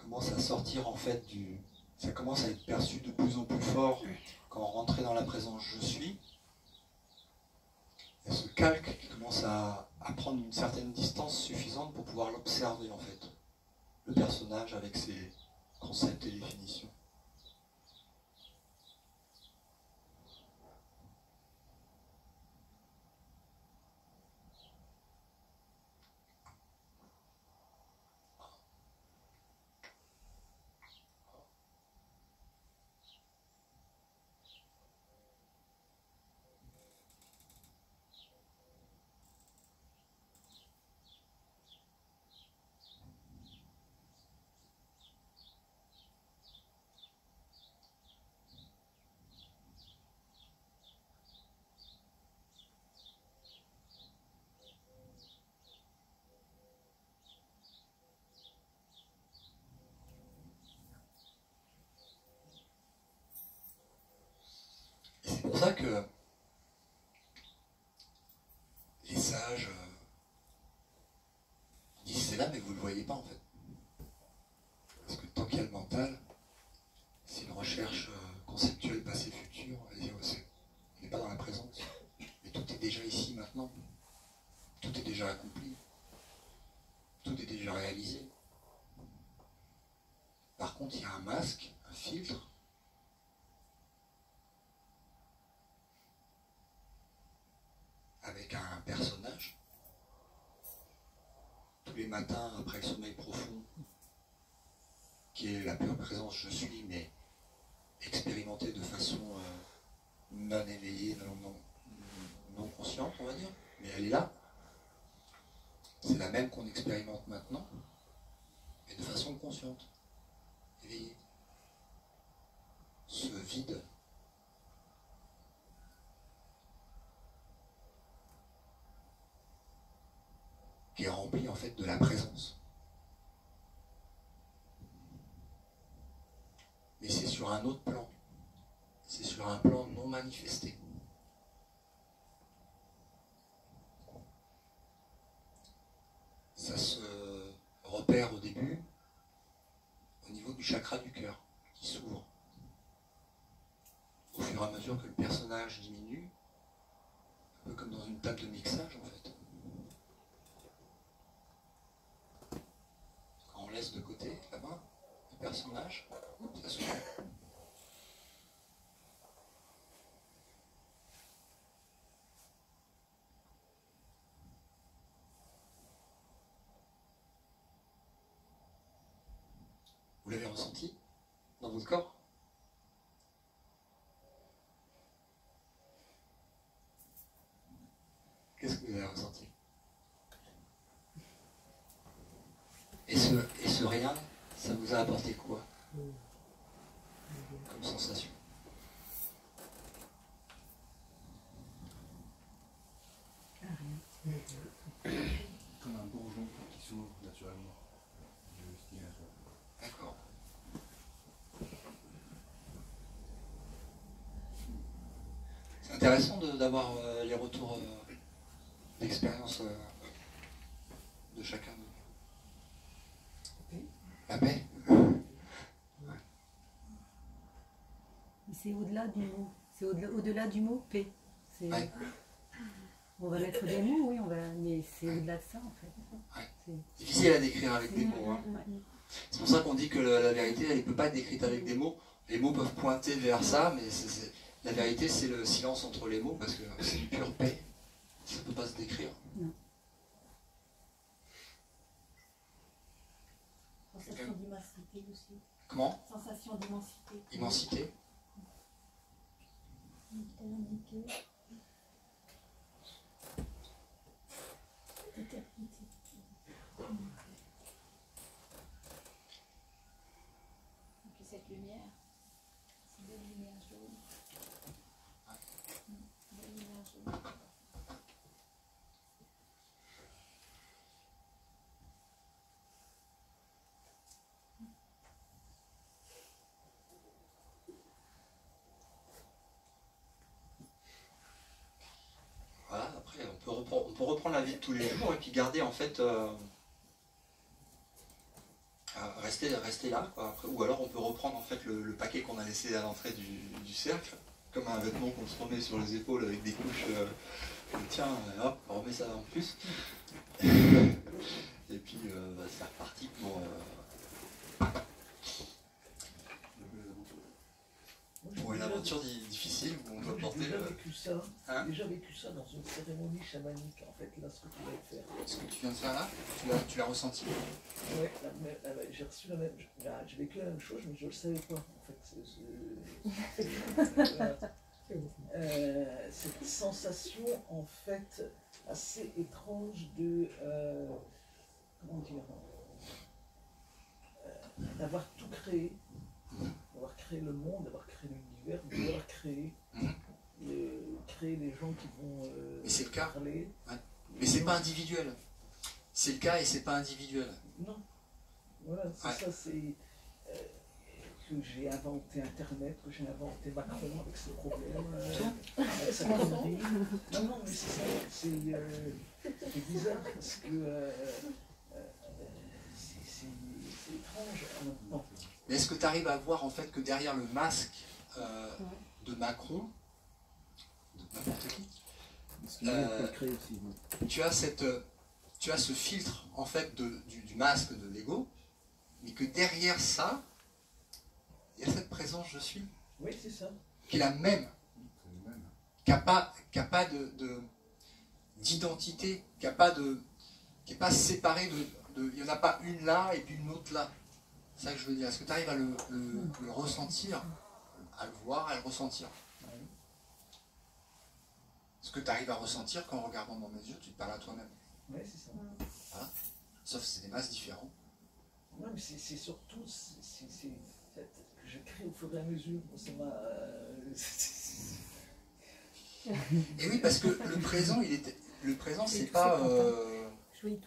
commence à sortir en fait ça commence à être perçu de plus en plus fort quand on rentrait dans la présence je suis. Il y a ce calque qui commence à prendre une certaine distance suffisante pour pouvoir l'observer en fait, le personnage avec ses concepts et définitions. C'est pour ça que les sages disent c'est là mais vous ne le voyez pas en fait. Parce que tant qu'il y a le mental, c'est une recherche conceptuelle passé-futur, on n'est pas dans la présence. Mais tout est déjà ici maintenant. Tout est déjà accompli. Tout est déjà réalisé. Par contre, il y a un masque, un filtre, avec un personnage, tous les matins après le sommeil profond, qui est la pure présence je suis, mais expérimentée de façon non éveillée, non consciente, on va dire, mais elle est là. C'est la même qu'on expérimente maintenant, mais de façon consciente, éveillée. Ce vide qui est rempli en fait de la présence. Mais c'est sur un autre plan. C'est sur un plan non manifesté. Ça se repère au début au niveau du chakra du cœur qui s'ouvre. Au fur et à mesure que le personnage diminue, un peu comme dans une table de mixage en fait. Quand on laisse de côté là-bas le personnage, ça s'ouvre. Vous l'avez ressenti dans votre corps? Qu'est-ce que vous avez ressenti? Et ce rien, ça vous a apporté quoi comme sensation? Comme un bourgeon qui s'ouvre naturellement. D'accord. C'est intéressant d'avoir les retours d'expérience de chacun de vous. La paix. C'est au-delà du mot. C'est au-delà du mot paix. Ouais. On va mettre des mots, oui, mais c'est au-delà de ça en fait. Ouais. Difficile à décrire avec des mots. Hein. C'est pour ça qu'on dit que la vérité, elle ne peut pas être décrite avec des mots. Les mots peuvent pointer vers ça, mais la vérité, c'est le silence entre les mots, parce que c'est du pure paix. Ça ne peut pas se décrire. Non. Sensation d'immensité aussi. Comment? Sensation d'immensité. Immensité. Éternité. Et puis cette lumière, c'est belle lumière jaune. Belle lumière jaune. Voilà, après, on peut reprendre la vie de tous les jours et puis garder en fait rester là, quoi. Après, ou alors on peut reprendre en fait le paquet qu'on a laissé à l'entrée du cercle, comme un vêtement qu'on se remet sur les épaules avec des couches. Tiens, hop, on remet ça en plus. Et puis c'est reparti pour une aventure difficile où on doit porter. J'ai déjà vécu ça. Hein, J'ai déjà vécu ça dans une cérémonie chamanique, en fait, là, ce que tu viens de faire. ce que tu viens de faire là, tu l'as ressenti. Ouais, j'ai reçu la même. J'ai vécu la même chose, mais je ne le savais pas, en fait. Cette sensation, en fait, assez étrange de. Comment dire, d'avoir tout créé, d'avoir créé le monde, d'avoir créé l'univers, d'avoir créé les gens qui vont Mais c'est le cas. parler. Ouais. Mais c'est pas individuel. C'est le cas et c'est pas individuel. Non. Voilà, c'est ça, c'est que j'ai inventé Internet, que j'ai inventé Macron avec ses problèmes, avec sa connerie. Non, mais c'est ça, c'est bizarre parce que c'est étrange en même temps. Mais est-ce que tu arrives à voir en fait que derrière le masque de Macron, de n'importe qui, tu as ce filtre en fait du masque de l'ego, mais que derrière ça, il y a cette présence je suis. Oui, c'est ça. Qui est la même, qui n'a pas d'identité, qui n'est pas séparée il n'y en a pas une là et puis une autre là. C'est ça que je veux dire. Est-ce que tu arrives à le ressentir, à le voir, à le ressentir? Ce que tu arrives à ressentir qu'en regardant dans mes yeux, tu te parles à toi-même. Oui, c'est ça. Voilà. Sauf que c'est des masses différents. Non, mais c'est surtout que je crée au fur et à mesure. Ça m'a. Et oui, parce que le présent, c'est pas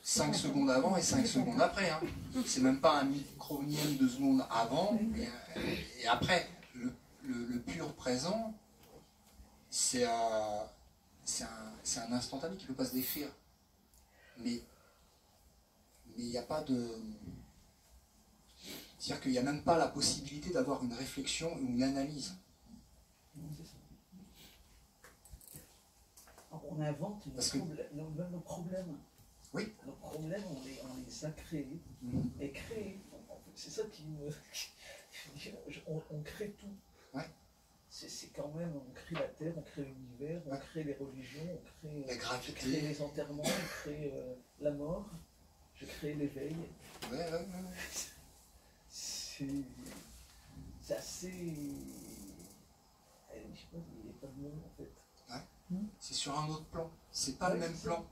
5 secondes avant et 5 secondes après. Hein. C'est même pas un micronième de seconde avant et après. Le pur présent, c'est un instantané qui ne peut pas se décrire. Mais il n'y a pas de... C'est-à-dire qu'il n'y a même pas la possibilité d'avoir une réflexion ou une analyse. On invente nos problèmes. Oui. Nos problèmes, on les a créés. Et créés. C'est ça qui me... on crée tout. Ouais. C'est quand même, on crée la Terre, on crée l'univers, on crée les religions, on crée, la gravité. Je crée les enterrements, on crée la mort, je crée l'éveil. Ouais. C'est assez... Je sais pas, il n'y a pas de mot en fait. Ouais. C'est sur un autre plan. C'est pas le même plan.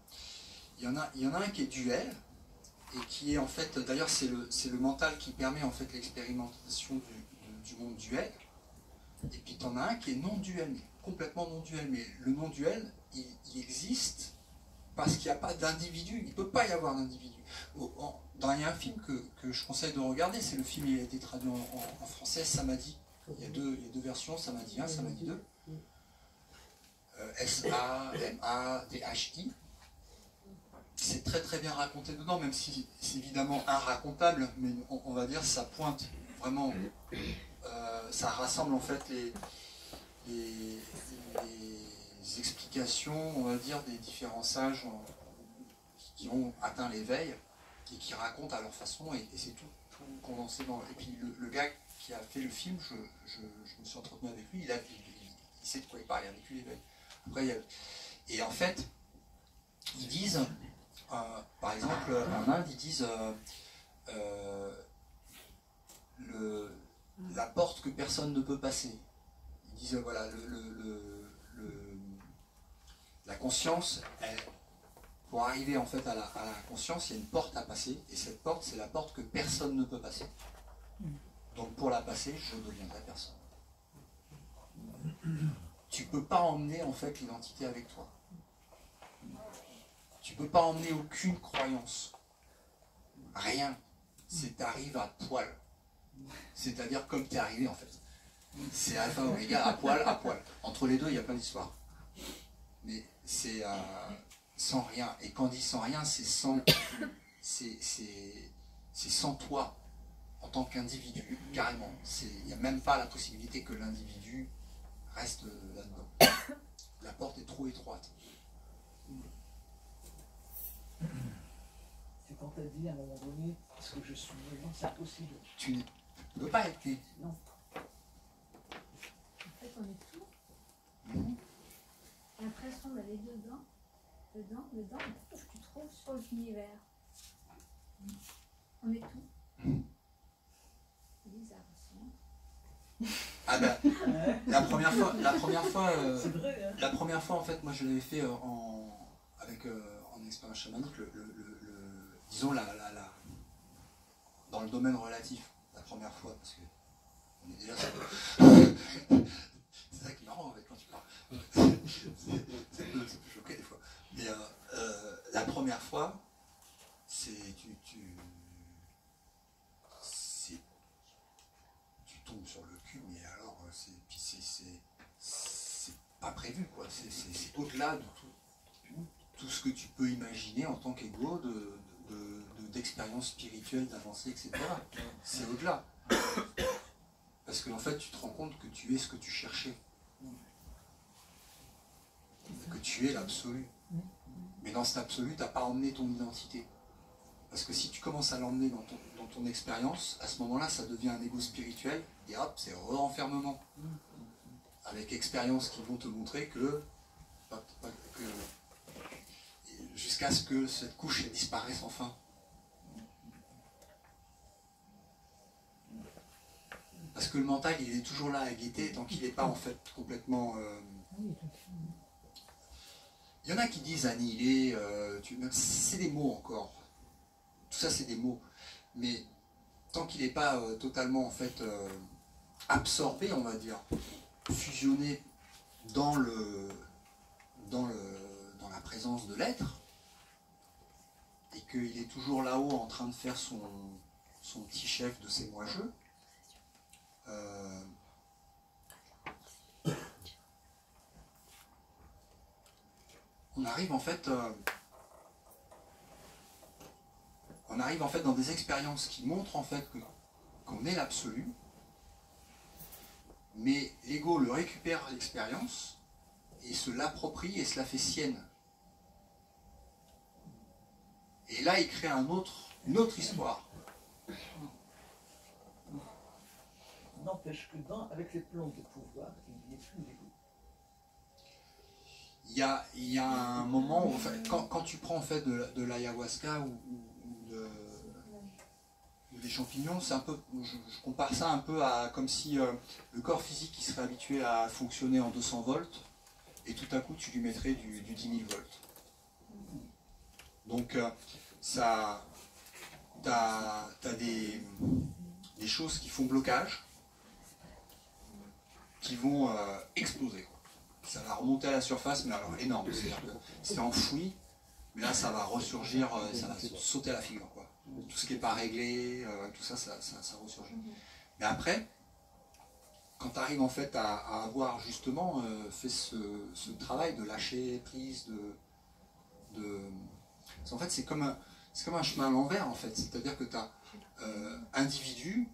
Il y en a un qui est duel, et qui est en fait, d'ailleurs c'est le mental qui permet en fait l'expérimentation du monde duel. Et puis tu en as un qui est non-duel, complètement non-duel. Mais le non-duel, il existe parce qu'il n'y a pas d'individu. Il ne peut pas y avoir d'individu. Il y a un film que je conseille de regarder, c'est le film, il a été traduit en français, Samadhi. Il y a deux versions, Samadhi 1, Samadhi 2. S-A-M-A-D-H-I. C'est très très bien raconté dedans, même si c'est évidemment inracontable, mais on va dire ça pointe vraiment... ça rassemble en fait les explications, on va dire, des différents sages qui ont atteint l'éveil et qui racontent à leur façon, et c'est tout condensé dans... Et puis le gars qui a fait le film, je me suis entretenu avec lui, il sait de quoi il parle, il a vécu l'éveil. Après, et en fait, ils disent, par exemple, en Inde, ils disent la porte que personne ne peut passer. Ils disent, voilà, la conscience, pour arriver en fait à la conscience, il y a une porte à passer, et cette porte, c'est la porte que personne ne peut passer. Donc pour la passer, je deviendrai personne. Tu peux pas emmener en fait l'identité avec toi. Tu peux pas emmener aucune croyance. Rien. T'arrives à poil. C'est-à-dire comme tu es arrivé en fait. C'est alpha oméga, à poil, à poil. Entre les deux, il y a plein d'histoires. Mais c'est sans rien. Et quand on dit sans rien, c'est sans toi. en tant qu'individu, carrément. Il n'y a même pas la possibilité que l'individu reste là-dedans. La porte est trop étroite. C'est quand tu as dit à un moment donné, parce que je suis né, non, c'est impossible. Tu ne peux pas être né. Non. En fait, on est tout. Mhm. Et après, on va aller dedans, tu trouves sur l'univers. On est tout. Mhm. C'est bizarre aussi. Hein. Ah ben, Ouais. la première fois, C'est vrai, hein. la première fois en fait, moi je l'avais fait avec en expérience chamanique, disons dans le domaine relatif, la première fois, parce que on est déjà c'est ça qui est marrant en fait quand tu parles. Ça peut choquer des fois. Mais la première fois, tu tombes sur le cul, mais alors c'est pas prévu quoi. C'est au-delà de tout ce que tu peux imaginer en tant qu'ego d'expérience spirituelle, d'avancée, etc. C'est au-delà. Parce qu'en fait, tu te rends compte que tu es ce que tu cherchais. Que tu es l'absolu. Mais dans cet absolu, tu n'as pas emmené ton identité. Parce que si tu commences à l'emmener dans ton expérience, à ce moment-là, ça devient un ego spirituel, et hop, c'est renfermement. Avec expériences qui vont te montrer que jusqu'à ce que cette couche disparaisse enfin. Parce que le mental, il est toujours là à guetter tant qu'il n'est pas en fait complètement... Il y en a qui disent annihiler, c'est des mots encore. Tout ça c'est des mots. Mais tant qu'il n'est pas totalement en fait absorbé, on va dire, fusionné dans la présence de l'être, et qu'il est toujours là-haut en train de faire son petit chef de ses moi-jeux, on arrive en fait dans des expériences qui montrent en fait qu'on est l'absolu, mais l'ego le récupère l'expérience et se l'approprie et se la fait sienne. Et là, il crée une autre histoire. N'empêche que avec les plans de pouvoir, il n'y a plus l'ego. Il y a un moment où, enfin, quand tu prends en fait de l'ayahuasca ou des champignons, c'est un peu, je compare ça un peu à comme si le corps physique il serait habitué à fonctionner en 200 volts et tout à coup tu lui mettrais du 10 000 volts. Donc t'as des choses qui font blocage, qui vont exploser. Ça va remonter à la surface, mais alors énorme. C'est-à-dire que c'est enfoui, mais là ça va ressurgir, ça va sauter à la figure, quoi. Tout ce qui n'est pas réglé, tout ça, ça ressurgit. Mais après, quand tu arrives en fait à avoir justement fait ce travail de lâcher prise, en fait c'est comme un chemin à l'envers en fait. C'est-à-dire que tu as individu,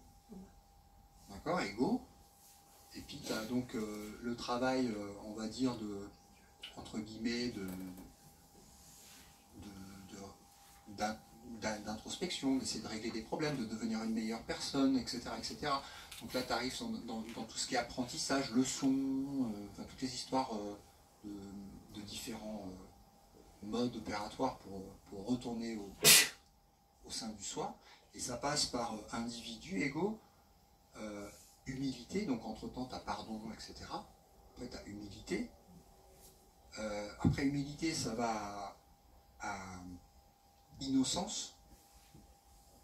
d'accord, ego, et puis tu as donc le travail, on va dire, entre guillemets, d'introspection, d'essayer de régler des problèmes, de devenir une meilleure personne, etc. etc. Donc là, tu arrives dans tout ce qui est apprentissage, leçons, enfin, toutes les histoires de différents modes opératoires pour retourner au sein du soi. Et ça passe par individu, ego, humilité, donc entre-temps, tu as pardon, etc. Après, tu as humilité. Après humilité, ça va à innocence.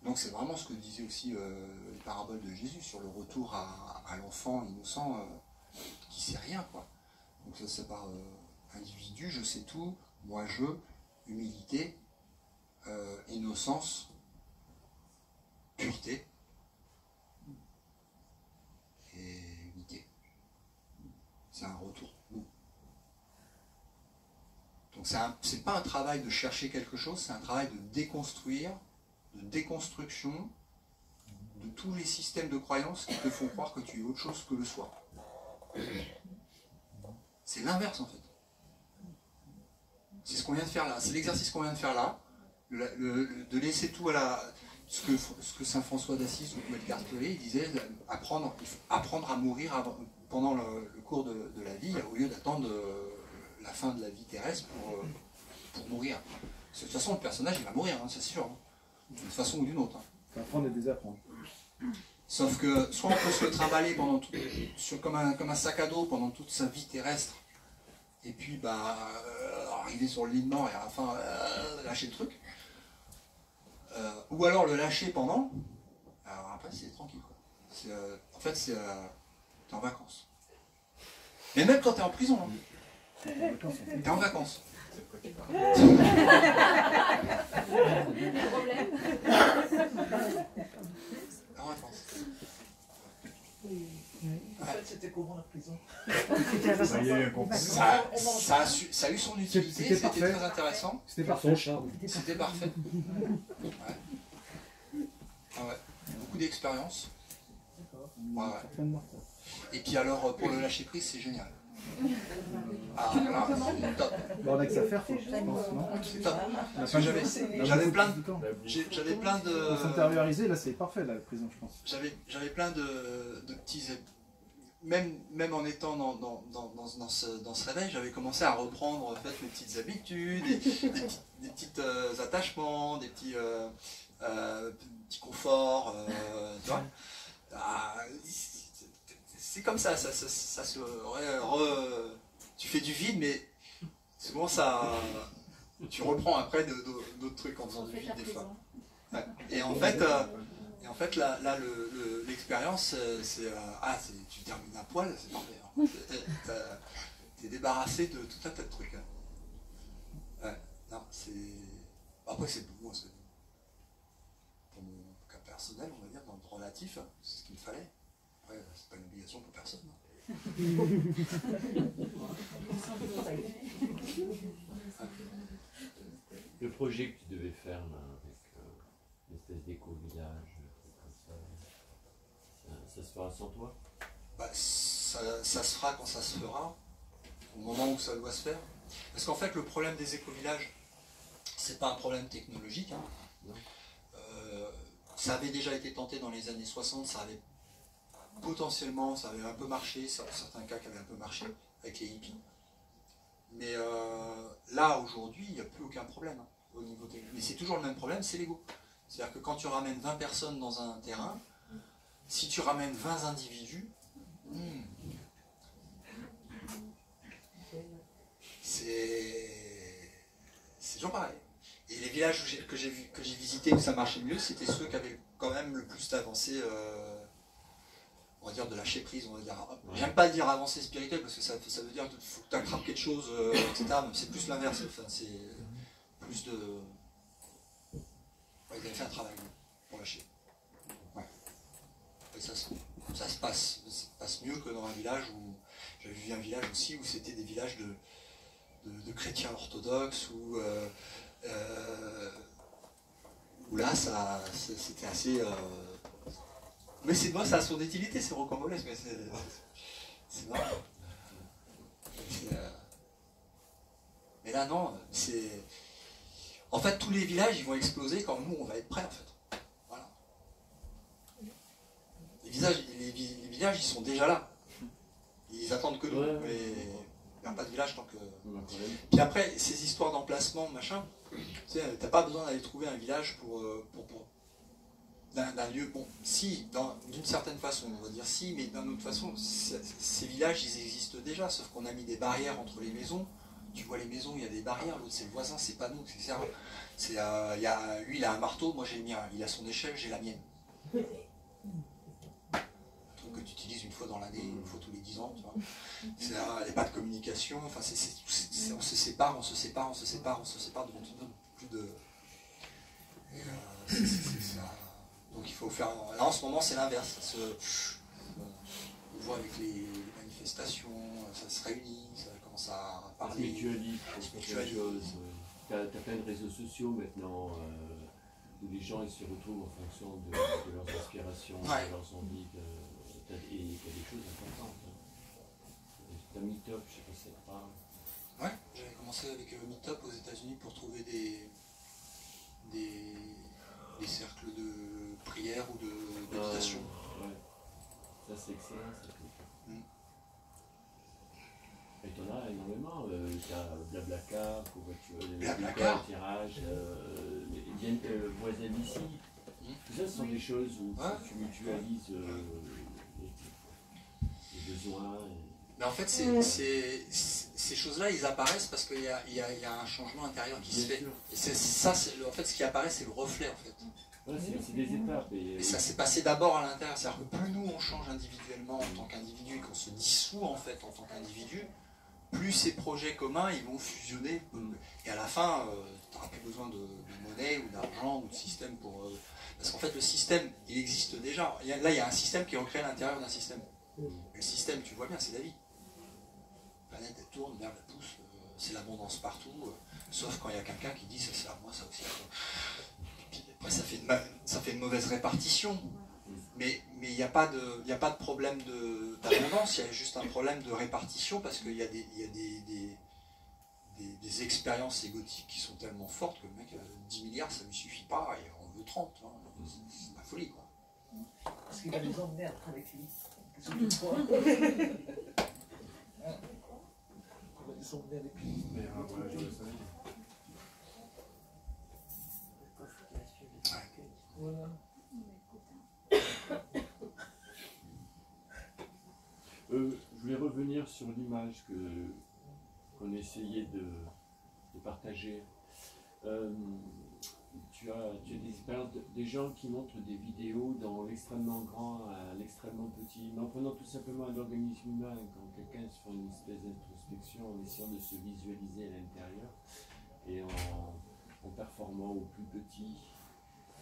Donc c'est vraiment ce que disait aussi les paraboles de Jésus sur le retour à l'enfant innocent qui sait rien, quoi. Donc ça c'est par individu, je sais tout, moi je, humilité, innocence, pureté et unité. C'est un retour. Donc c'est pas un travail de chercher quelque chose, c'est un travail de déconstruire, de déconstruction, de tous les systèmes de croyances qui te font croire que tu es autre chose que le soi. C'est l'inverse en fait. C'est ce qu'on vient de faire là, c'est l'exercice qu'on vient de faire là, de laisser tout à la... Ce que saint François d'Assise ou Edgar Tolle, il disait, apprendre à mourir pendant le cours de la vie, au lieu d'attendre la fin de la vie terrestre pour mourir. Parce que de toute façon, le personnage, il va mourir, hein, c'est sûr, hein, d'une façon ou d'une autre. Hein. Apprendre et désapprendre. Sauf que soit on peut se le trimballer comme un sac à dos pendant toute sa vie terrestre, et puis arriver sur le lit de mort et à la fin lâcher le truc. Ou alors le lâcher pendant, alors après c'est tranquille. Quoi. En fait, t'es en vacances. Mais même quand t'es en prison, hein. T'es en vacances. En vacances. En fait, c'était comment la prison? Ça a eu son utilité, c'était très intéressant. C'était parfait. C'était parfait. Ouais. Ah ouais. Beaucoup d'expérience. Ouais, ouais. Et puis alors, pour le lâcher prise, c'est génial. Ah là, c'est top. On a que ça à faire, je pense, non? C'est top. Parce que j'avais plein de... Pour s'intérioriser, là c'est parfait la prison, je pense. J'avais plein de petits... Même en étant dans ce réveil, j'avais commencé à reprendre en fait, mes petites habitudes, des petits attachements, des petits conforts, tu vois. C'est comme ça se tu fais du vide, mais souvent tu reprends après d'autres trucs en faisant du vide des fois. Ouais. Et en fait, là l'expérience, tu termines à poil, c'est parfait. Hein. T'es débarrassé de tout un tas de trucs. Hein. Ouais, non, c'est... Après, c'est beaucoup, pour mon cas personnel, on va dire, dans le relatif, c'est ce qu'il me fallait. Après, c'est pas une obligation pour personne. Hein. Le projet que tu devais faire là, avec l'espèce d'éco-village, ça se fera sans toi? Ça se fera quand ça se fera, au moment où ça doit se faire. Parce qu'en fait, le problème des éco-villages, c'est pas un problème technologique. Hein. Ça avait déjà été tenté dans les années 60, ça avait un peu marché, certains cas qui avaient un peu marché avec les hippies. Mais là, aujourd'hui, il n'y a plus aucun problème hein, au niveau technique. Mais c'est toujours le même problème, c'est l'ego. C'est-à-dire que quand tu ramènes 20 personnes dans un terrain, si tu ramènes 20 individus, c'est toujours pareil. Et les villages que j'ai visités où ça marchait mieux, c'était ceux qui avaient quand même le plus avancé, on va dire de lâcher prise, on va dire. J'aime pas dire avancé spirituel parce que ça veut dire qu'il faut que tu attrapes quelque chose, etc. C'est plus l'inverse, enfin, c'est plus de... Ouais, ils avaient fait un travail pour lâcher. Ouais. Et ça se passe mieux que dans un village où... J'avais vu un village aussi où c'était des villages de chrétiens orthodoxes où là c'était assez... Mais c'est moi, ça a son utilité, c'est rocambolesque, mais c'est normal. Mais là non, c'est... En fait, tous les villages, ils vont exploser quand nous, on va être prêts, en fait. Voilà. Les villages, ils sont déjà là. Ils attendent que nous, mais il n'y a pas de village tant que... Puis après, ces histoires d'emplacement, machin, tu sais, t'as pas besoin d'aller trouver un village pour d'un lieu, bon, si, d'une certaine façon, on va dire si, mais d'une autre façon, ces villages, ils existent déjà, sauf qu'on a mis des barrières entre les maisons. Tu vois les maisons, il y a des barrières, l'autre c'est le voisin, c'est pas nous, c'est lui il a un marteau, moi j'ai le mien, il a son échelle, j'ai la mienne. Un truc que tu utilises une fois dans l'année, une fois tous les 10 ans, tu vois. Il n'y a pas de communication, enfin on se sépare, devant plus de... Donc il faut faire... Là en ce moment c'est l'inverse, on voit avec les manifestations, ça se réunit, ça commence à parler. Spiritualise quelque chose. Tu as plein de réseaux sociaux maintenant. les gens ils se retrouvent en fonction de leurs aspirations, Ouais. de leurs envies, et il y a des choses importantes. Hein. T'as Meetup, je sais pas si ça te parle. Ouais, j'avais commencé avec Meetup aux États-Unis pour trouver des cercles de prière ou de méditation. Ouais. Ça c'est excellent, ça. Et t'en as énormément. T'as Blablacar, Blablacar. le tirage, Voisin d'ici. Tout ça, ce sont des choses où tu mutualises les besoins. Mais en fait, ces choses-là, ils apparaissent parce qu'il y a un changement intérieur qui se fait. Et en fait, ce qui apparaît, c'est le reflet, en fait. Ouais, c'est des étapes. Et ça s'est passé d'abord à l'intérieur. C'est-à-dire que plus nous, on change individuellement en tant qu'individu et qu'on se dissout, en fait, en tant qu'individu, plus ces projets communs, ils vont fusionner. Et à la fin, tu n'auras plus besoin de monnaie ou d'argent ou de système pour... parce qu'en fait, le système, il existe déjà. Là, il y a un système qui est recréé à l'intérieur d'un système. Le système, tu vois bien, c'est la vie. La planète, elle tourne, merde, elle pousse, c'est l'abondance partout, sauf quand il y a quelqu'un qui dit ça c'est à moi, ça aussi. Puis après, ça fait une mauvaise répartition. Mais il n'y a pas de problème d'abondance, il y a juste un problème de répartition parce qu'il y a des expériences égotiques qui sont tellement fortes que le mec, 10 milliards, ça ne lui suffit pas et on veut 30. Hein. C'est la folie, quoi. Parce qu'il va les emmener après avec lui. Surtout toi. Il va les emmener avec lui. Mais voilà, je le savais. Voilà. Je voulais revenir sur l'image qu'on essayait de partager. Tu as des expériences des gens qui montrent des vidéos dans l'extrêmement grand à l'extrêmement petit, mais en prenant tout simplement un organisme humain, quand quelqu'un se fait une espèce d'introspection, en essayant de se visualiser à l'intérieur, et en performant au plus petit.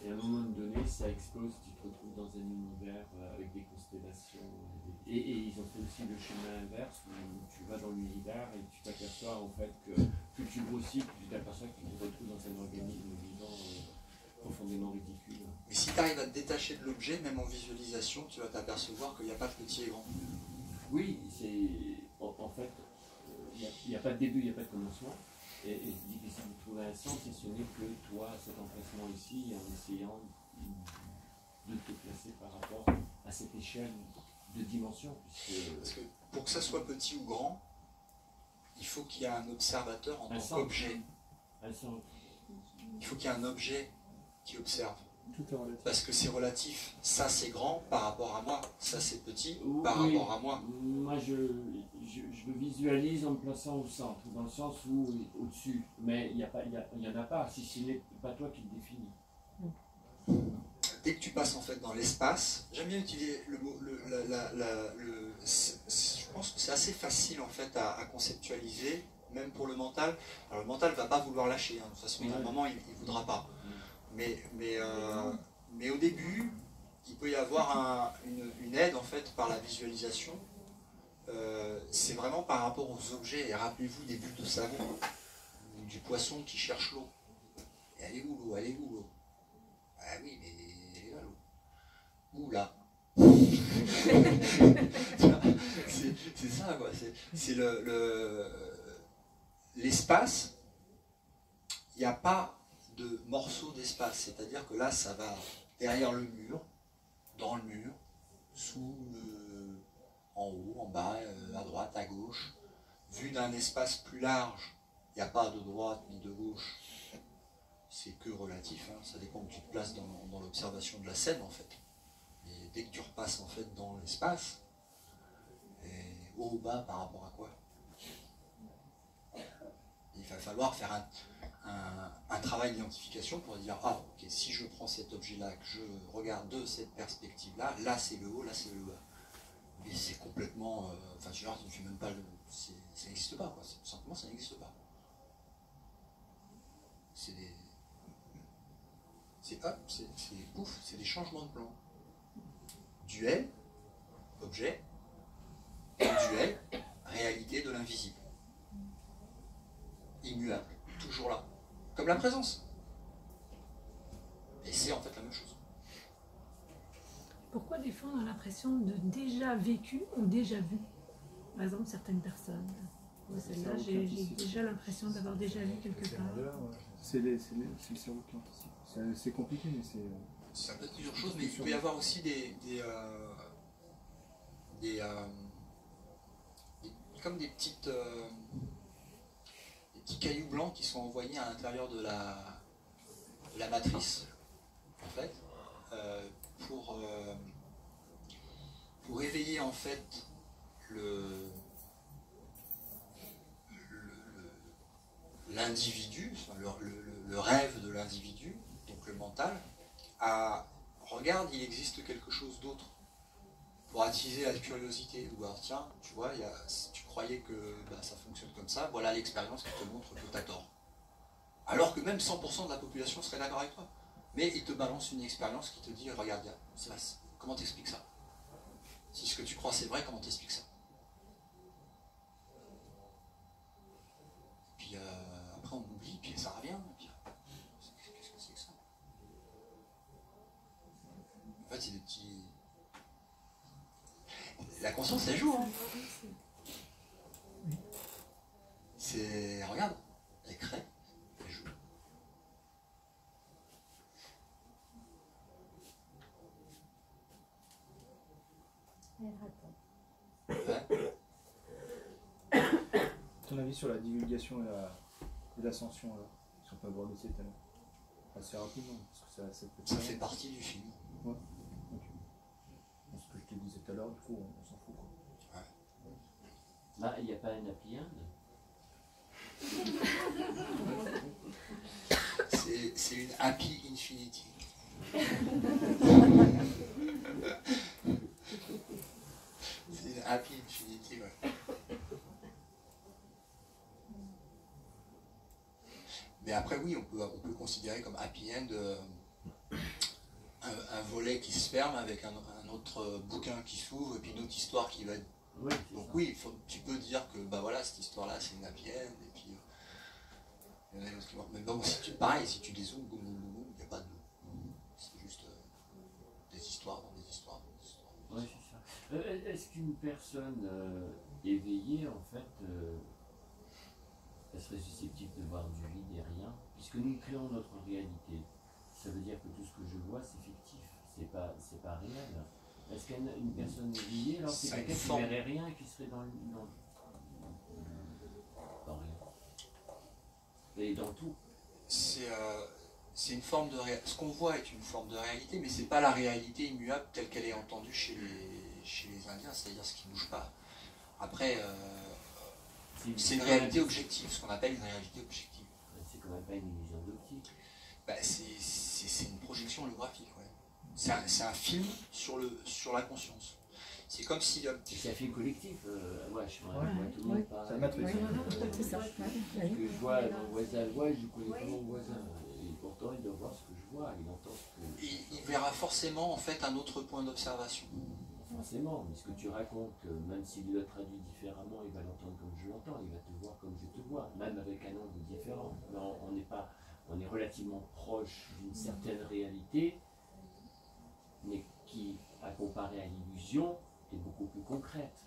Et à un moment donné, ça explose, tu te retrouves dans un univers avec des constellations. Et ils ont fait aussi le chemin inverse, où tu vas dans l'univers et tu t'aperçois en fait que plus tu grossis, plus tu t'aperçois que tu te retrouves dans un organisme vivant profondément ridicule. Mais si tu arrives à te détacher de l'objet, même en visualisation, tu vas t'apercevoir qu'il n'y a pas de petit et grand. Oui, c'est en fait, il n'y a pas de début, il n'y a pas de commencement. Et c'est difficile de trouver un sens si ce n'est que toi, cet emplacement ici, en essayant de te placer par rapport à cette échelle de dimension. Parce que pour que ça soit petit ou grand, il faut qu'il y ait un observateur en tant qu'objet. Il faut qu'il y ait un objet qui observe. Tout est relatif. Parce que c'est relatif. Ça c'est grand par rapport à moi, ça c'est petit par rapport à moi. Moi je me visualise en me plaçant au centre, dans le sens où au-dessus, mais il n'y en a pas, si ce n'est pas toi qui le définis. Dès que tu passes en fait dans l'espace, j'aime bien utiliser le mot, je pense que c'est assez facile en fait à conceptualiser, même pour le mental. Alors le mental va pas vouloir lâcher, hein. De toute façon il y a un moment il ne voudra pas. Mais au début, il peut y avoir une aide en fait par la visualisation. C'est vraiment par rapport aux objets. Et rappelez-vous des bulles de savon, ou du poisson qui cherche l'eau. Et elle est où l'eau? Elle est où l'eau? Ah oui, mais elle est là l'eau. Où là? C'est ça quoi. C'est l'espace. Il n'y a pas de morceaux d'espace, c'est-à-dire que là ça va derrière le mur, dans le mur, sous en haut, en bas, à droite, à gauche, vu d'un espace plus large, il n'y a pas de droite ni de gauche, c'est que relatif, hein. Ça dépend où tu te places dans l'observation de la scène en fait. Et dès que tu repasses en fait dans l'espace, haut ou bas par rapport à quoi? Il va falloir faire un travail d'identification pour dire ah ok, si je prends cet objet là, que je regarde de cette perspective là, là c'est le haut, là c'est le bas. Mais c'est complètement enfin je veux dire, tu fais même pas ça n'existe pas quoi, tout simplement ça n'existe pas. C'est pouf, c'est des changements de plan. Duel, objet, duel, réalité de l'invisible. Immuable, toujours là. Comme la présence. Et c'est en fait la même chose. Pourquoi des fois on a l'impression de déjà vécu ou déjà vu? Par exemple, certaines personnes. Moi, celle-là, j'ai déjà l'impression d'avoir déjà vu quelque part. C'est le cerveau qui anticipe. C'est compliqué, mais c'est... Ça peut être plusieurs choses, mais il peut y avoir aussi comme des petits cailloux blancs qui sont envoyés à l'intérieur de la matrice, en fait, pour éveiller en fait l'individu, le rêve de l'individu, donc le mental, à regarde, il existe quelque chose d'autre, pour attiser la curiosité, ou alors tiens, tu vois, tu croyais que ça fonctionne comme ça, voilà l'expérience qui te montre que tu as tort. Alors que même 100% de la population serait d'accord avec toi. Mais il te balance une expérience qui te dit, regarde, comment t'expliques ça? Si ce que tu crois c'est vrai, comment t'expliques ça? Puis après on oublie, puis ça revient, puis qu'est-ce que c'est que ça? En fait, c'est des petits... La conscience, elle joue, hein. C'est... Regarde, elle crée, elle joue. Ouais. Ton avis sur la divulgation et l'ascension, si on peut aborder ces thèmes assez rapidement, parce que ça fait partie du film. Ouais. Okay. Ce que je te disais tout à l'heure, du coup, on s'en fout. Quoi. Ouais. Ah, il n'y a pas un happy end? C'est une happy infinity. C'est une happy infinity, ouais. Mais après, oui, on peut considérer comme happy end un volet qui se ferme avec un autre bouquin qui s'ouvre et puis une autre histoire qui va être... Oui, donc oui, tu peux dire que voilà, cette histoire-là, c'est une happy end, et puis il y en a une autre qui vont... Mais bon, pareil, si tu dézoomes, boum, boum, boum, il n'y a pas de... C'est juste des histoires dans des histoires dans des histoires. Oui, c'est ça. Est-ce qu'une personne éveillée, en fait, elle serait susceptible de voir du vide et rien, puisque nous créons notre réalité? Ça veut dire que tout ce que je vois, c'est fictif, c'est pas réel. Est-ce qu'une personne éveillée, alors c'est quelqu'un qui ne verrait rien et qui serait dans rien? Et dans tout. C'est une forme de réalité. Ce qu'on voit est une forme de réalité, mais c'est pas la réalité immuable telle qu'elle est entendue chez les Indiens, c'est-à-dire ce qui ne bouge pas. Après, c'est une réalité objective, ce qu'on appelle une réalité objective. C'est quand même pas une illusion d'optique. C'est une projection holographique, ouais. C'est un film sur la conscience. C'est comme si... c'est un film collectif. Ouais, je vois tout le monde pas. Ça m'a c'est ça. Ce que je vois, mon voisin le voit, je ne connais pas mon voisin. Et pourtant, il doit voir ce que je vois, il entend ce que... Il verra forcément, en fait, un autre point d'observation. Forcément, mais ce que tu racontes, même s'il le traduit différemment, il va l'entendre comme je l'entends, il va te voir comme je te vois, même avec un angle différent. Mais on est relativement proche d'une certaine réalité, mais qui, à comparer à l'illusion, est beaucoup plus concrète.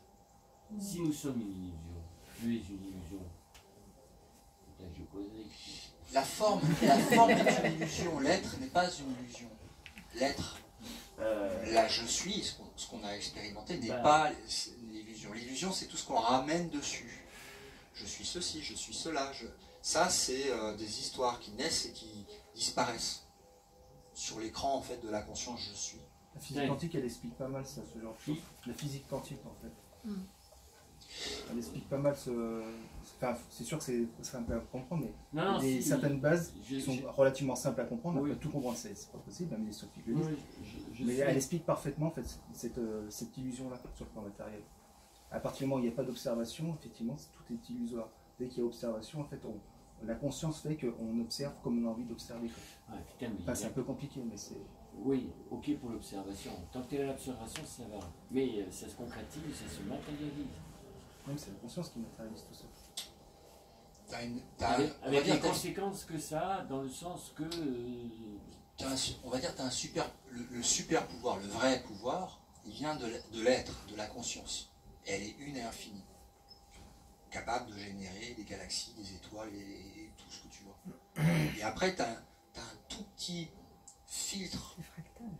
Si nous sommes une illusion, tu es une illusion, peut-être je poserai. La forme est une illusion, l'être n'est pas une illusion. L'être, là je suis, ce qu'on a expérimenté n'est pas l'illusion. L'illusion, c'est tout ce qu'on ramène dessus. Je suis ceci, je suis cela. Ça, c'est des histoires qui naissent et qui disparaissent sur l'écran en fait de la conscience je suis. La physique quantique, elle explique pas mal ça, ce genre de choses. La physique quantique, en fait. Elle explique pas mal ce... Enfin, c'est sûr que c'est simple à comprendre, mais il y a certaines bases qui sont relativement simples à comprendre. Après, tout comprendre, c'est pas possible, même les scientifiques. Mais elle explique parfaitement en fait, cette illusion-là sur le plan matériel. À partir du moment où il n'y a pas d'observation, effectivement, tout est illusoire. Dès qu'il y a observation, en fait, la conscience fait qu'on observe comme on a envie d'observer. Enfin, c'est un peu compliqué, mais c'est... Oui, ok pour l'observation. Tant que tu es à l'observation, ça va. Mais ça se concrétise, ça se matérialise. Même c'est la conscience qui matérialise tout ça. Avec les conséquences que ça a, dans le sens que... Tu as on va dire, tu as un super, le super pouvoir, le vrai pouvoir, il vient de l'être, de la conscience. Et elle est une et infinie. Capable de générer des galaxies, des étoiles et tout ce que tu veux. Et après, tu as un tout petit filtre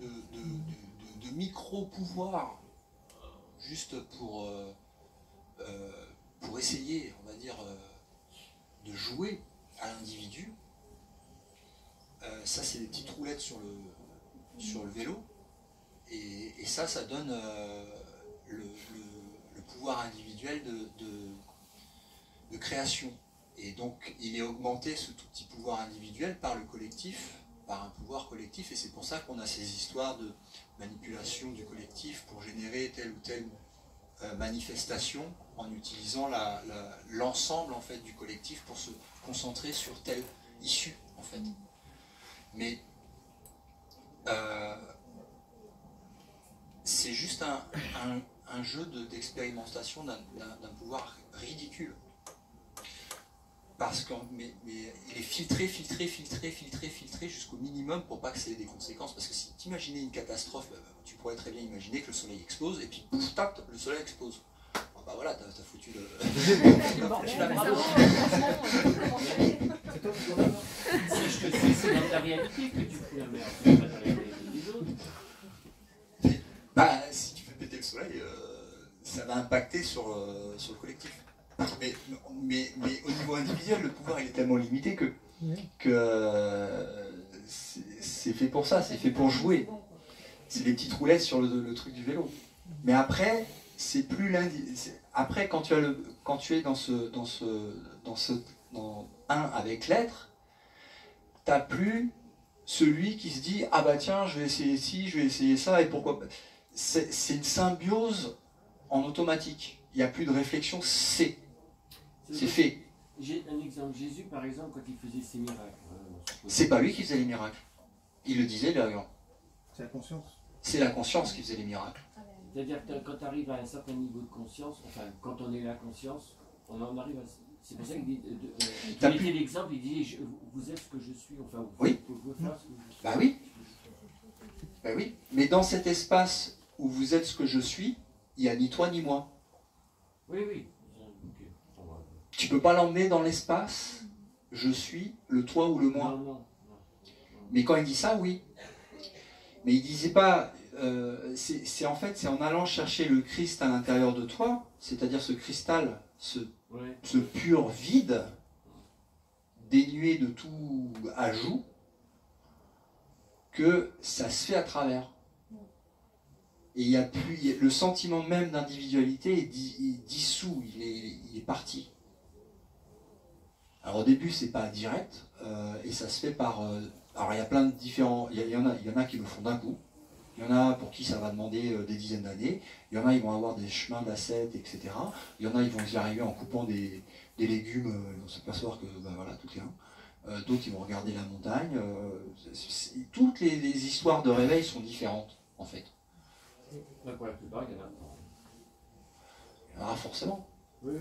de micro-pouvoir, juste pour essayer, on va dire, de jouer à l'individu. Ça, c'est des petites roulettes sur le vélo. Et ça donne le pouvoir individuel de création. Et donc, il est augmenté, ce tout petit pouvoir individuel, par le collectif, par un pouvoir collectif. Et c'est pour ça qu'on a ces histoires de manipulation du collectif pour générer telle ou telle manifestation en utilisant l'ensemble en fait, du collectif pour se concentrer sur telle issue, en fait. Mais c'est juste un jeu d'expérimentation d'un pouvoir ridicule. Parce mais il est filtré jusqu'au minimum pour pas que ça ait des conséquences. Parce que si tu imaginais une catastrophe, tu pourrais très bien imaginer que le soleil explose et puis pouf, tac, le soleil explose. Bon, bah voilà, t'as foutu le... Si je te suis, c'est dans ta réalité que tu fous la merde, c'est pas dans la réalité des autres. Bah, si tu fais péter le soleil, ça va impacter sur le collectif. Mais au niveau individuel, le pouvoir il est tellement limité que c'est fait pour ça, c'est fait pour jouer. C'est des petites roulettes sur le truc du vélo. Mais après, c'est plus après quand tu es dans un avec l'être, t'as plus celui qui se dit ah bah tiens je vais essayer ci, je vais essayer ça et pourquoi. C'est une symbiose en automatique. Il n'y a plus de réflexion, c'est fait. J'ai un exemple. Jésus, par exemple, quand il faisait ses miracles. C'est pas lui qui faisait les miracles. Il le disait d'ailleurs. C'est la conscience. C'est la conscience qui faisait les miracles. C'est-à-dire que quand tu arrives à un certain niveau de conscience, enfin, quand on est la conscience, on en arrive à... C'est pour ça qu'il dit... il mettait l'exemple, il dit vous êtes ce que je suis. Enfin, oui. Vous pouvez faire ce que je suis. Bah oui. Bah oui. Mais dans cet espace où vous êtes ce que je suis, il n'y a ni toi ni moi. Oui, oui. Tu peux pas l'emmener dans l'espace, je suis, le toi ou le moi. Non. Mais quand il dit ça, oui. Mais il disait pas, c'est en fait, c'est en allant chercher le Christ à l'intérieur de toi, c'est-à-dire ce cristal, ce pur vide, dénué de tout ajout, que ça se fait à travers. Et il y a plus, le sentiment même d'individualité est dissous, il est parti. Alors au début c'est pas direct et ça se fait par alors il y a plein de différents, il y en a qui le font d'un coup, il y en a pour qui ça va demander des dizaines d'années, il y en a ils vont avoir des chemins d'ascète, etc. Il y en a ils vont y arriver en coupant des légumes, ils vont s'apercevoir que ben voilà tout est un. D'autres ils vont regarder la montagne, toutes les histoires de réveil sont différentes en fait. Pour la plupart il y en a. Il y en aura forcément. Oui.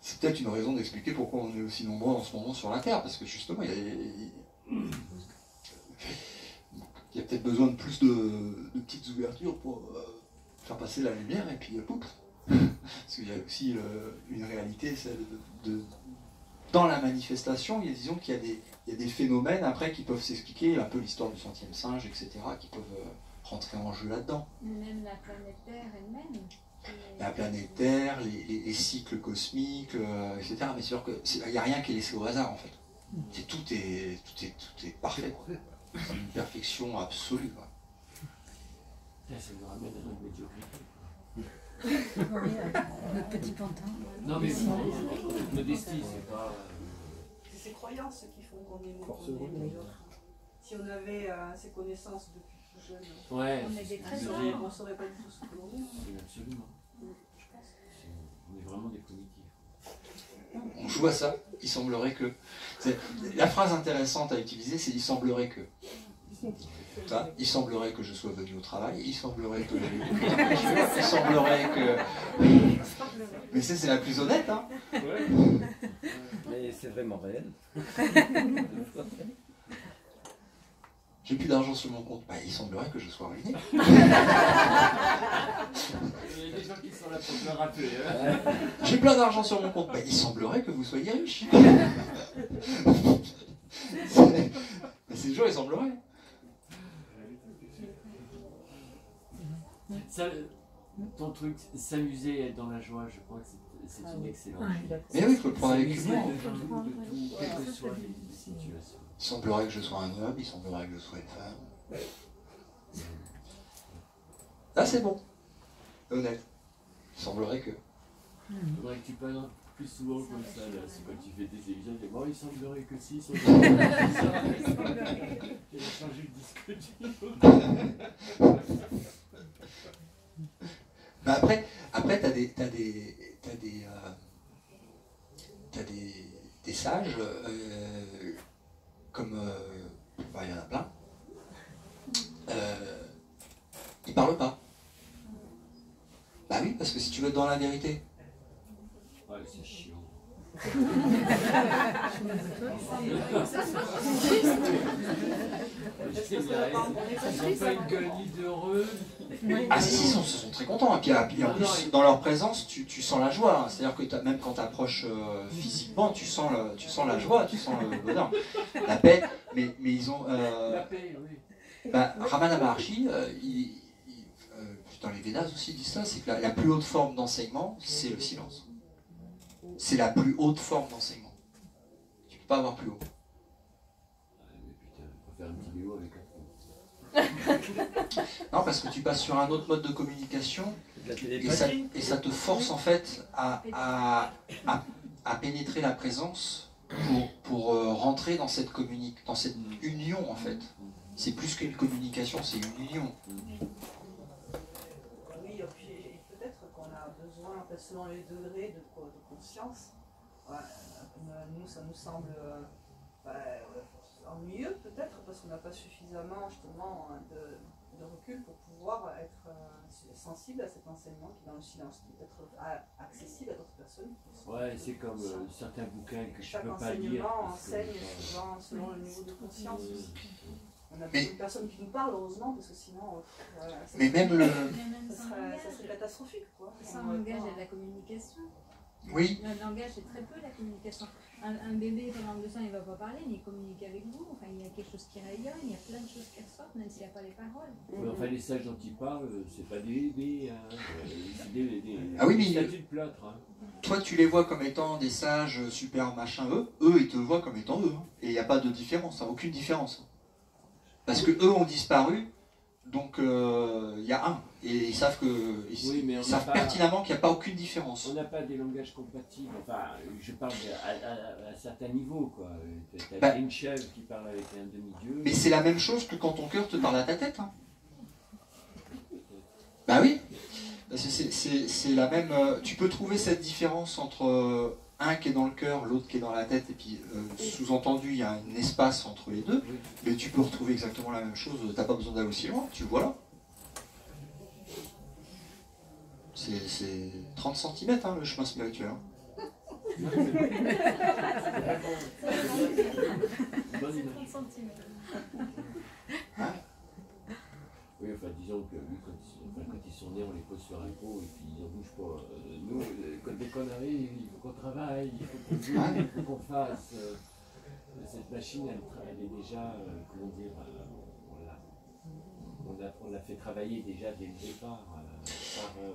C'est peut-être une raison d'expliquer pourquoi on est aussi nombreux en ce moment sur la Terre, parce que justement, il y a peut-être besoin de plus de petites ouvertures pour faire passer la lumière, et puis poup. Parce qu'il y a aussi une réalité, celle dans la manifestation, disons qu'il y a des phénomènes après qui peuvent s'expliquer, un peu l'histoire du centième singe, etc., qui peuvent rentrer en jeu là-dedans. Même la planète Terre elle-même. La planète Terre, les cycles cosmiques, etc. Mais c'est sûr qu'il n'y a rien qui est laissé au hasard en fait. Tout est parfait. C'est une perfection absolue. Quoi. Ça nous ramène à notre médiocrité. Notre petit pantin. Non mais modestie, c'est pas... C'est ces croyances qui font qu'on est médiocre. Si on avait ces connaissances depuis plus jeune, on est des trésors. On ne saurait pas du tout ce que l'on est. Absolument. On est vraiment des primitifs. On joue à ça. Il semblerait que... La phrase intéressante à utiliser, c'est « il semblerait que ». Il semblerait que je sois venu au travail, il semblerait que il semblerait que... Mais c'est la plus honnête, hein. Ouais. Mais c'est vraiment réel. J'ai plus d'argent sur mon compte. Bah, il semblerait que je sois ruiné. Il y a des gens qui sont là pour me rappeler. Hein. J'ai plein d'argent sur mon compte. Bah, il semblerait que vous soyez riche. C'est toujours il semblerait. Ça, ton truc, s'amuser et être dans la joie, je crois que c'est une excellente chose. Mais oui, il faut le prendre avec humour. Quelles que soient les situations. Il semblerait que je sois un homme, il semblerait que je sois une femme. Là, c'est bon. Honnête. Il semblerait que... Il faudrait que tu parles plus souvent comme ça, là. C'est quand tu fais tes émissions, tu dis, bon, il semblerait que si, il semblerait que ça. Tu vas changer le disque Mais après t'as des sages, comme il y en a plein, ils parlent pas. Bah oui, parce que si tu veux être dans la vérité. Ouais, c'est chiant. Ils n'ont pas une gueule ni d'heureux. Ah si, ils sont très contents. Et puis en plus, dans leur présence, tu sens la joie. Hein. C'est-à-dire que même quand tu approches physiquement, tu sens la joie, tu sens le bonheur, la paix. Mais ils ont... La paix, oui. Bah, Ramana Maharshi, dans les Védas aussi, ils disent ça, c'est que la plus haute forme d'enseignement, c'est le silence. C'est la plus haute forme d'enseignement. Tu peux pas avoir plus haut. Mais putain, on va faire une vidéo avec un... Non, parce que tu passes sur un autre mode de communication et ça te force en fait à pénétrer la présence pour rentrer dans cette union en fait. C'est plus qu'une communication, c'est une union. Oui, et puis peut-être qu'on a besoin, selon les degrés de conscience, nous ça nous semble ennuyeux peut-être parce qu'on n'a pas suffisamment justement de recul pour pouvoir être sensible à cet enseignement qui est dans le silence, qui peut être accessible à d'autres personnes. Ouais, c'est comme certains bouquins que je chaque peux pas lire. Chaque enseignement enseigne souvent selon le niveau de conscience aussi. On a besoin de personnes qui nous parlent, heureusement, parce que sinon, ça serait catastrophique. Sans langage, il y a de la communication. Oui. Le langage, c'est très peu la communication. Un bébé, pendant 2 ans, il ne va pas parler, mais il communique avec vous. Enfin, il y a quelque chose qui rayonne, il y a plein de choses qui ressortent, même s'il n'y a pas les paroles. Mais enfin, les sages dont ils parlent, c'est pas des bébés, hein. C'est des statues de plâtre. Hein. Toi, tu les vois comme étant des sages, super machin, eux, ils te voient comme étant eux. Hein. Et il n'y a pas de différence, hein, aucune différence. Parce que eux ont disparu, donc il y a un. Et ils savent savent pertinemment qu'il n'y a pas aucune différence. On n'a pas des langages compatibles. Enfin, je parle à certains niveaux, quoi. T'as une chèvre qui parle avec un demi-dieu. Mais c'est la même chose que quand ton cœur te parle à ta tête. Hein. Bah oui. C'est la même. Tu peux trouver cette différence entre un qui est dans le cœur, l'autre qui est dans la tête, et puis sous-entendu, il y a un espace entre les deux, mais tu peux retrouver exactement la même chose, t'as pas besoin d'aller aussi loin, tu vois là. C'est 30 cm hein, le chemin spirituel. Hein. Hein? Oui, enfin disons que quand ils sont nés, on les pose sur un pot et puis ils n'en bougent pas. Nous, dès qu'on arrive, il faut qu'on travaille, il faut qu'on bouge, il faut qu'on fasse. Cette machine, elle est déjà, comment dire, on l'a fait travailler déjà dès le départ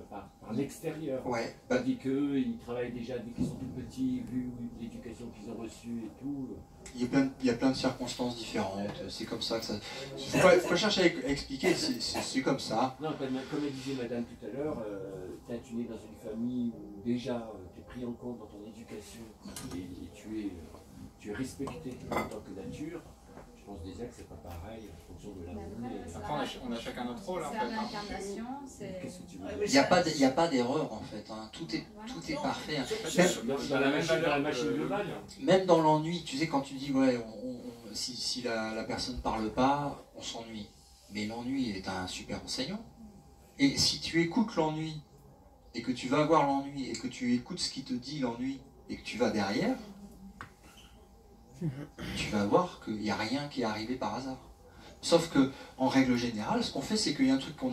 par l'extérieur. Ouais. Tandis qu'eux, ils travaillent déjà dès qu'ils sont tout petits, vu l'éducation qu'ils ont reçue et tout. Il y a plein de circonstances différentes, c'est comme ça que ça... Il faut chercher à expliquer, c'est comme ça. Non, comme elle disait madame tout à l'heure, tu nais dans une famille où déjà tu es pris en compte dans ton éducation et tu es respecté en tant que nature. Je pense déjà que c'est pas pareil en fonction de la vie. Après, on a chacun notre rôle. C'est l'incarnation, c'est... Il n'y a pas d'erreur en fait, hein. Tout est parfait. Hein. Même dans l'ennui, tu sais, quand tu dis ouais, si la personne parle pas, on s'ennuie. Mais l'ennui est un super enseignant. Et si tu écoutes l'ennui, et que tu vas voir l'ennui, et que tu écoutes ce qui te dit l'ennui, et que tu vas derrière, tu vas voir qu'il n'y a rien qui est arrivé par hasard. Sauf que, en règle générale, ce qu'on fait, c'est qu'il y a un truc qu'on